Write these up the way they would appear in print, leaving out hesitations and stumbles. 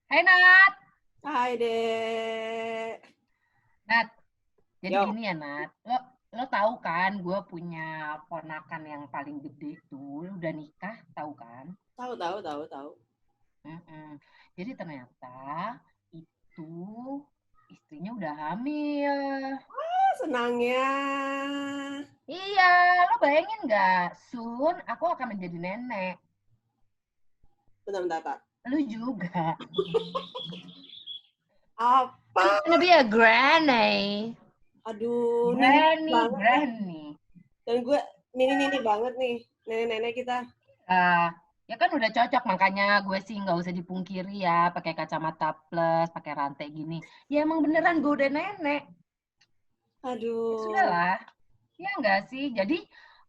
Hai Nat, Hai Dek. Nat. Jadi Yo, gini ya Nat, lo tahu kan, gue punya ponakan yang paling gede tuh, lo udah nikah, tahu kan? tahu. Mm-mm. Jadi ternyata itu istrinya udah hamil. Senangnya. Iya, lo bayangin nggak? Soon aku akan menjadi nenek. Bentar. Lu juga. I'm Apa? gonna be a granny. Aduh, nini Granny, banget nih. granny. Dan gue nini banget nih. Nenek-nenek kita. Ah, ya kan udah cocok makanya gue sih nggak usah dipungkiri ya pakai kacamata plus pakai rantai gini ya emang beneran gue udah nenek ya Aduh. sudahlah ya enggak sih jadi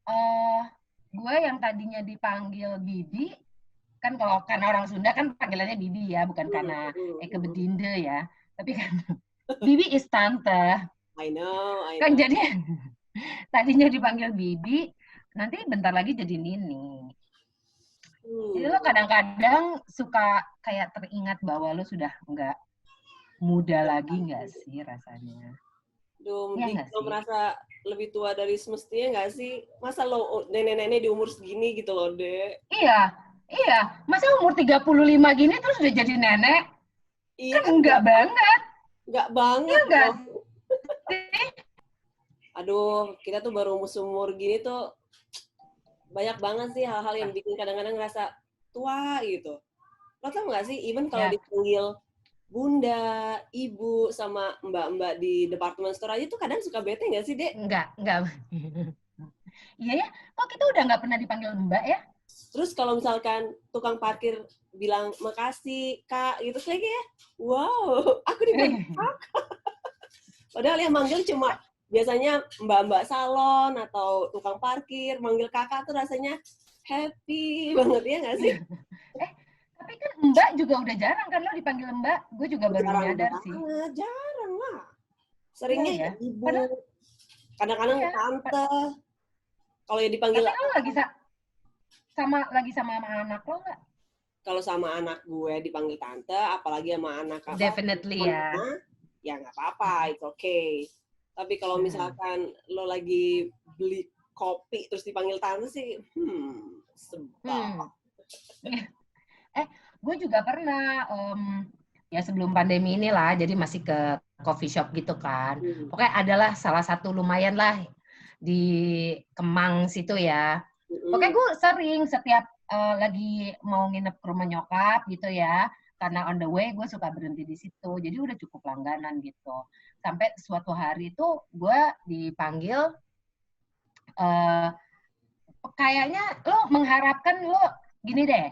eh gue yang tadinya dipanggil bibi kan kalau karena orang Sunda kan panggilannya bibi ya bukan karena Eke Hmm. Bedinde ya tapi kan bibi is tante I kan know. jadi tadinya dipanggil bibi nanti bentar lagi jadi nini. Jadi lo Hmm. kadang-kadang suka kayak teringat bahwa lo sudah nggak muda lagi nggak sih rasanya? Duh, Ya nggak lo sih? merasa lebih tua dari semestinya nggak sih? Masa lo nenek-nenek di umur segini gitu loh, Dek? Iya, iya. Masa umur 35 gini terus udah jadi nenek? Iya Kan kan enggak banget. nggak Iya banget nggak loh. sih? Aduh, kita tuh baru umur gini tuh banyak banget sih hal-hal yang bikin kadang-kadang ngerasa tua gitu. Lo tau gak sih, even kalau Ya, dipanggil bunda, ibu, sama mbak-mbak di department store aja tuh kadang suka bete gak sih, Dek? enggak. Iya ya, kok kita udah nggak pernah dipanggil Mbak ya? Terus kalau misalkan tukang parkir bilang makasih, Kak, gitu lagi ya. Wow, aku dipanggil Kak. Padahal yang manggil cuma biasanya mbak-mbak salon atau tukang parkir, manggil kakak tuh rasanya happy banget ya gak sih? Eh, tapi kan Mbak juga udah jarang kan lo dipanggil Mbak. Gue juga baru Jarang nyadar sih. banget, jarang lah. Iya Seringnya ya. ya ibu, Padahal kadang-kadang iya. tante. Kalau yang dipanggil Tapi lo lagi sama anak lo nggak? kalau sama anak gue dipanggil tante, apalagi sama anak apa Definitely ya. temennya, ya nggak apa-apa, it's okay. Tapi kalau Nah. misalkan lo lagi beli kopi terus dipanggil tante sih, sebab. Hmm. Eh, gue juga pernah ya sebelum pandemi inilah, jadi masih ke coffee shop gitu kan. Hmm. Pokoknya adalah salah satu lumayan lah di Kemang situ ya. Pokoknya Mm-mm. gue sering setiap lagi mau nginep ke rumah nyokap gitu ya, karena on the way gue suka berhenti di situ. Jadi udah cukup langganan gitu. Sampai suatu hari itu gue dipanggil eh, kayaknya lo mengharapkan lo gini deh,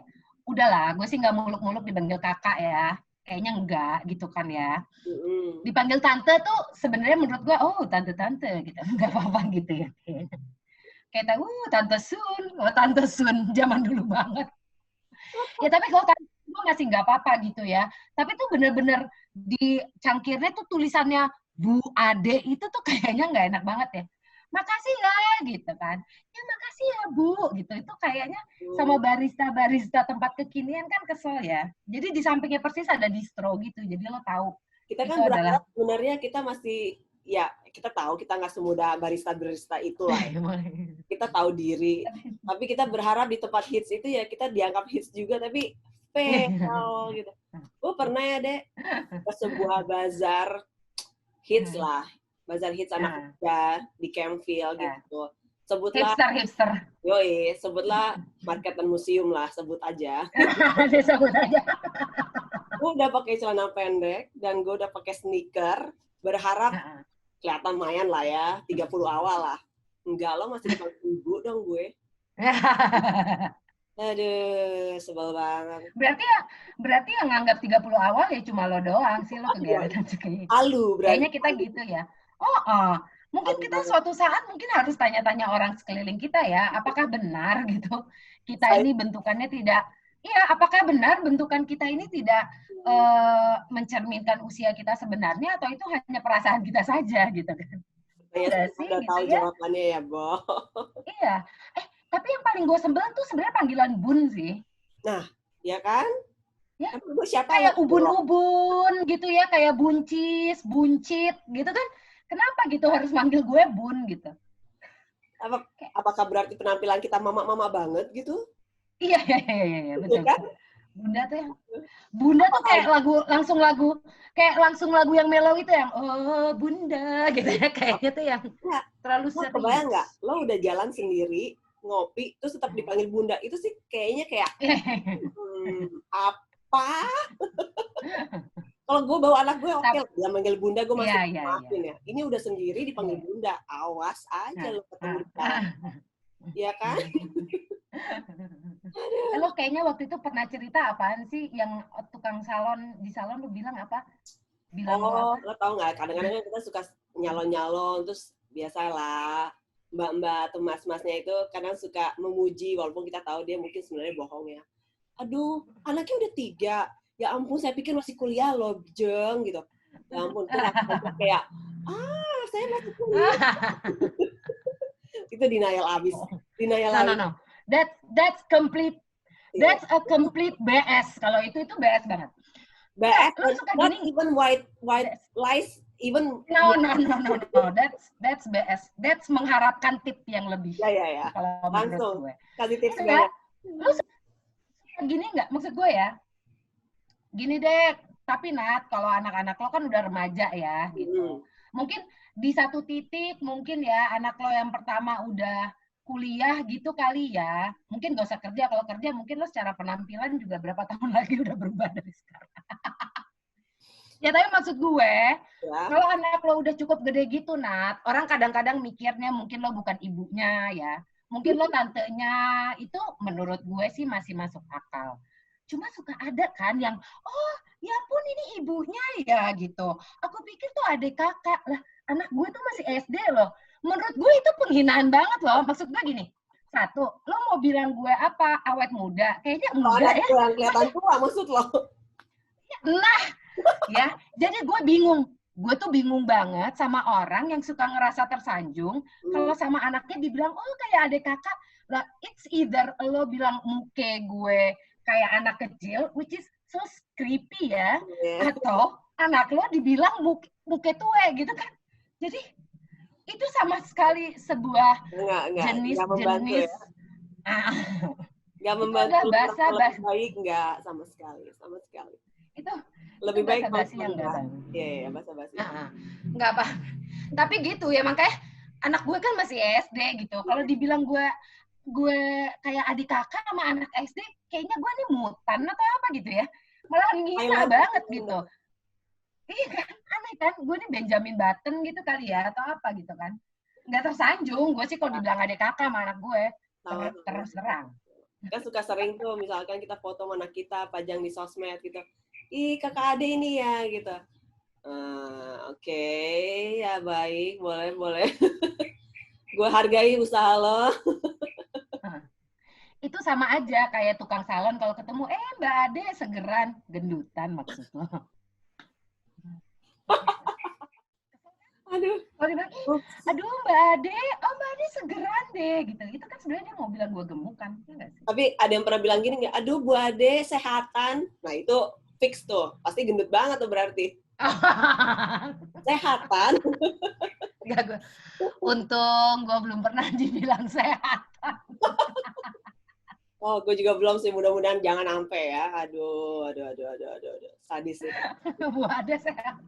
udahlah, gue sih nggak muluk-muluk dipanggil kakak ya, kayaknya enggak gitu kan ya. Mm-mm. Dipanggil tante tuh sebenarnya menurut gue, oh tante-tante gitu, nggak apa-apa gitu ya. Kayak tahu, tante Sun, zaman dulu banget. Ya tapi kalau tante gue ngasih nggak apa-apa gitu ya. Tapi tuh bener-bener di cangkirnya tuh tulisannya Bu Ade itu tuh kayaknya nggak enak banget ya. Makasih ya gitu kan. Ya makasih ya Bu gitu. Itu kayaknya sama Mm. barista-barista tempat kekinian kan kesel ya. Jadi di sampingnya persis ada distro gitu. Jadi lo tahu Kita itu kan adalah berharap sebenarnya kita masih, ya kita tahu kita nggak semudah barista-barista itu lah. Kita tahu diri, tapi kita berharap di tempat hits itu ya kita dianggap hits juga, tapi fail gitu. Gue pernah ya dek ke sebuah bazar hits lah, bazar hits anak Nah, muda di Campville ya. gitu. Sebutlah, Hipster hipster. sebutlah market dan museum lah, sebut aja. Disebut aja. Gue udah pakai celana pendek dan gue udah pakai sneaker, berharap kelihatan lumayan lah ya, 30 awal lah. Enggak, lo masih dipanggil ibu dong gue. Aduh, sebel banget. Berarti yang nganggap 30 awal ya cuma lo doang sih lo Iya, kegeretan sekali. halu Kayaknya berarti. kita gitu ya. Oh. Mungkin Halu kita banget. suatu saat mungkin harus tanya-tanya orang sekeliling kita ya, apakah benar gitu kita Saya ini bentukannya tidak, iya, apakah benar bentukan kita ini tidak mencerminkan usia kita sebenarnya atau itu hanya perasaan kita saja gitu kan? Ya saya enggak sih udah gitu tahu ya? jawabannya ya, Bo. Iya. Tapi yang paling gue sebel tuh sebenarnya panggilan bun sih. Nah, ya kan? Ya, Emang gue siapa kayak lo? ubun-ubun gitu ya, kayak buncis, buncit gitu kan. Kenapa gitu harus manggil gue Bun gitu? Apakah berarti penampilan kita mama-mama banget gitu? Iya, iya, Iya betul, kan? betul. Bunda tuh kayak langsung lagu yang mellow itu yang oh Bunda gitu ya, kayaknya tuh yang Nggak, terlalu lo kebayang serius. nggak? Lo udah jalan sendiri, ngopi, terus tetap dipanggil bunda. Itu sih kayaknya kayak, apa? Kalau gue bawa anak gue, oke, dia manggil bunda, gue masih maafin ya. Ini udah sendiri dipanggil bunda. Awas aja lo ketemu di jalan. Iya kan? Lo kayaknya waktu itu pernah cerita apaan sih yang tukang salon di salon lo bilang apa? Bilang lo apa? Lo tau nggak? Kadang-kadang kita suka nyalon-nyalon, terus biasalah mbak-mbak atau mas-masnya itu kadang suka memuji walaupun kita tahu dia mungkin sebenarnya bohong ya. Aduh, anaknya udah 3. Ya ampun, saya pikir masih kuliah loh, Jeng, gitu. Ya ampun, tuh kayak, saya masih kuliah. Itu denial abis. Denial abis. No. That's complete. That's a complete BS. Kalau itu BS banget. BS, not even white lies, even no. That's BS. That's mengharapkan tip yang lebih. Ya. Kalau langsung gue. kasih tips ya, lu gini nggak? Maksud gue ya, gini deh. Tapi Nat, kalau anak-anak lo kan udah remaja ya, gitu. Mungkin di satu titik, mungkin ya anak lo yang pertama udah kuliah gitu kali ya. Mungkin gak usah kerja. Kalau kerja mungkin lo secara penampilan juga berapa tahun lagi udah berubah dari sekarang. Ya tapi maksud gue, kalau anak lo udah cukup gede gitu, Nat, orang kadang-kadang mikirnya mungkin lo bukan ibunya ya. Mungkin lo tantenya, itu menurut gue sih masih masuk akal. Cuma suka ada kan yang, oh ya ampun ini ibunya ya gitu. Aku pikir tuh adik kakak. Lah anak gue tuh masih SD loh. Menurut gue itu penghinaan banget loh. Maksud gue gini, satu, lo mau bilang gue apa? Awet muda? Kayaknya enggak ya. Yang kelihatan tua maksud lo. Nah, ya, jadi gue bingung. Gue tuh bingung banget sama orang yang suka ngerasa tersanjung kalau sama anaknya dibilang, oh kayak adik kakak. Lah, it's either lo bilang muke gue kayak anak kecil, which is so creepy ya, atau anak lo dibilang muke tue gitu kan. Jadi itu sama sekali sebuah jenis ya. Nggak membantu bahasa baik, nggak sama sekali. Itu lebih baik basa-basi yang enggak. Iya, basa-basi. Enggak apa. Tapi gitu ya, makanya anak gue kan masih SD gitu. Kalau dibilang gue kayak adik kakak sama anak SD, kayaknya gue nih mutan atau apa gitu ya. Malah ngina banget gitu. Iya kan, aneh kan? Gue nih Benjamin Button gitu kali ya, atau apa gitu kan. Nggak tersanjung, gue sih kalau dibilang adik kakak sama anak gue, terus terang. Kan suka sering tuh, misalkan kita foto anak kita, pajang di sosmed gitu. Ih, kakak ade ini ya, gitu. Oke, ya baik, boleh. Gue hargai usaha lo. Itu sama aja kayak tukang salon kalau ketemu, Mbak Ade segeran, gendutan maksud lo. Aduh. Aduh Mbak Ade, Mbak Ade segeran deh gitu. Itu kan sebenarnya dia mau bilang gue gemuk kan, ya nggak sih? Tapi ada yang pernah bilang gini nggak? Aduh Bu Ade sehatan. Nah itu fix tuh, pasti gendut banget tuh berarti. Sehatan. Enggak, gue. Untung gue belum pernah dibilang sehatan. Oh, gue juga belum sih. Mudah-mudahan jangan sampai ya. Aduh. Sadis itu. Bu Ade sehatan.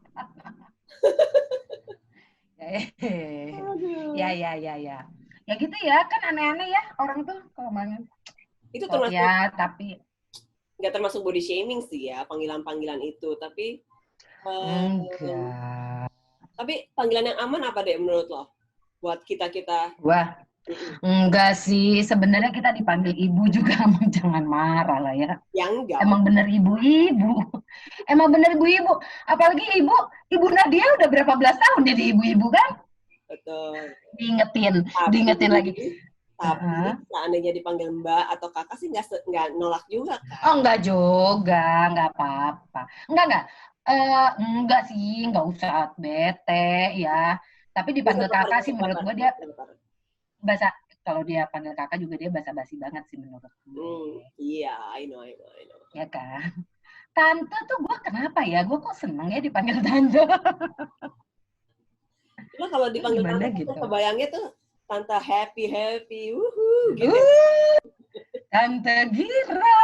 Ya. Ya gitu ya, kan aneh-aneh ya orang tuh kalau main. Itu termasuk ya, tapi nggak termasuk body shaming sih ya, panggilan-panggilan itu. Tapi enggak. Tapi panggilan yang aman apa deh menurut lo? Buat kita-kita. Wah, enggak sih. Sebenarnya kita dipanggil ibu juga, jangan marah lah ya. Enggak. Emang bener ibu-ibu. Apalagi ibu Nadia udah berapa belas tahun jadi ibu-ibu kan? Betul. Diingetin lagi. Tapi seandainya dipanggil mbak atau kakak sih nggak nolak juga kan? Oh enggak juga, nggak apa-apa. Enggak sih, nggak usah bete ya. Tapi dipanggil kakak sih menurut gue dia kalau dia panggil kakak juga dia basa-basi banget sih menurut gue. Iya, I know. Ya kan? Tante tuh gue kenapa ya? Gue kok seneng ya dipanggil tante. Lo kalau dipanggil Gimana tante, gitu? kebayangnya tuh tante happy, wuhu, gitu. Tante Gira,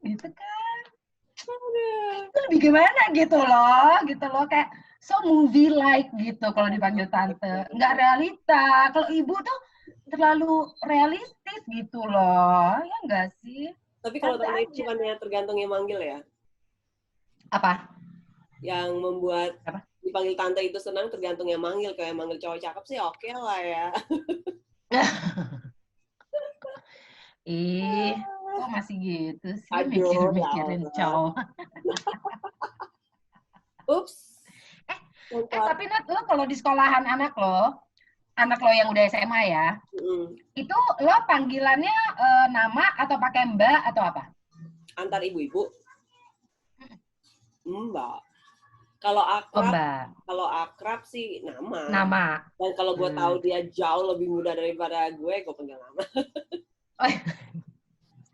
gitu kan? Itu lebih gimana gitu loh, kayak so movie like gitu kalau dipanggil tante. Nggak realita. Kalau ibu tuh terlalu realistis gitu loh, ya nggak sih? Tapi kalau Tante tante itu aja. bukannya tergantung yang manggil ya? Apa? Yang membuat Apa? dipanggil tante itu senang tergantung yang manggil. Kayak manggil cowok cakep sih oke lah ya. Ih, kok masih gitu sih Aduh, ya mikir-mikirin Allah. cowok. Ups. Tapi Nat, lo kalau di sekolahan anak lo yang udah SMA ya, itu lo panggilannya nama atau pakai Mbak atau apa? Antar ibu-ibu? Mbak. Kalau akrab sih nama. Nama. Dan kalau gue tahu dia jauh lebih muda daripada gue panggil nama.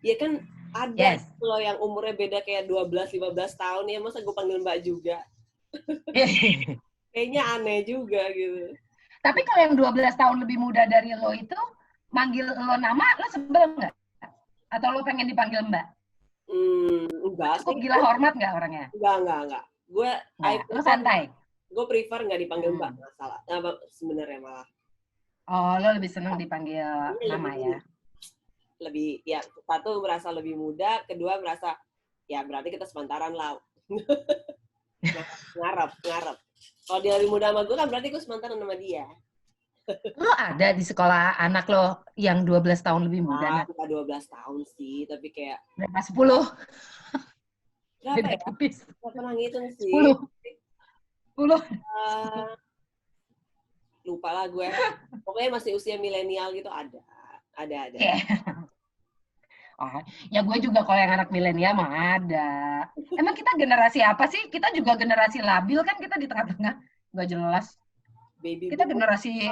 Ya kan ada loh yang umurnya beda kayak 12-15 tahun ya, masa gue panggil Mbak juga. Kayaknya aneh juga gitu. Tapi kalau yang 12 tahun lebih muda dari lo itu manggil lo nama, lo sebel nggak? Atau lo pengen dipanggil Mbak? Enggak cukup gila hormat nggak orangnya? Enggak. Lo santai? Gue prefer nggak dipanggil Mbak, masalah. Sebenarnya malah. Oh, lo lebih seneng dipanggil nama ya? Lebih, ya satu merasa lebih muda, kedua merasa, ya berarti kita sepantaran lah. Ngarep. Kalau dia lebih muda sama gue kan berarti gue sepantaran sama dia. Lo ada di sekolah anak lo yang 12 tahun lebih muda? Bukan 12 tahun sih, tapi kayak... Berapa? 10? Berapa ya? Gak pernah ngitung sih. 10? Lupa lah gue. Pokoknya masih usia milenial gitu ada. Yeah. Oh, ya gue juga kalau yang anak milenial mah ada. Emang kita generasi apa sih? Kita juga generasi labil kan, kita di tengah-tengah. Nggak jelas. Baby kita generasi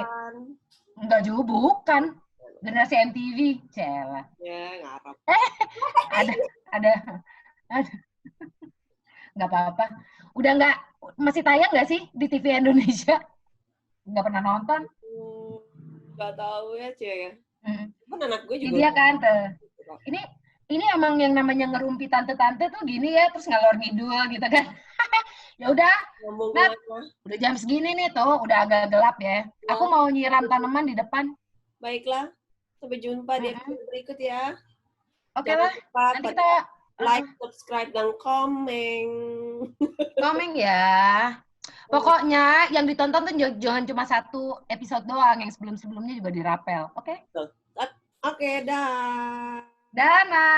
enggak juga, bukan generasi MTV, celah. Ya, ngarap. Ada nggak apa-apa. Udah nggak, masih tayang nggak sih di TV Indonesia? Nggak pernah nonton? Nggak tahu ya, Cie. Kan anak gue juga. Dia kan ini emang yang namanya ngerumpi tante-tante tuh gini ya, terus ngalor ngidul gitu kan. Ya udah, udah jam segini nih tuh, udah agak gelap ya. Aku mau nyiram tanaman di depan. Baiklah, sampai jumpa di episode berikut ya. Oke lah, nanti kita like, subscribe, dan komen. Komen ya. Pokoknya yang ditonton tuh jangan cuma satu episode doang, yang sebelum-sebelumnya juga dirapel. Oke? Oke, dah. Dana.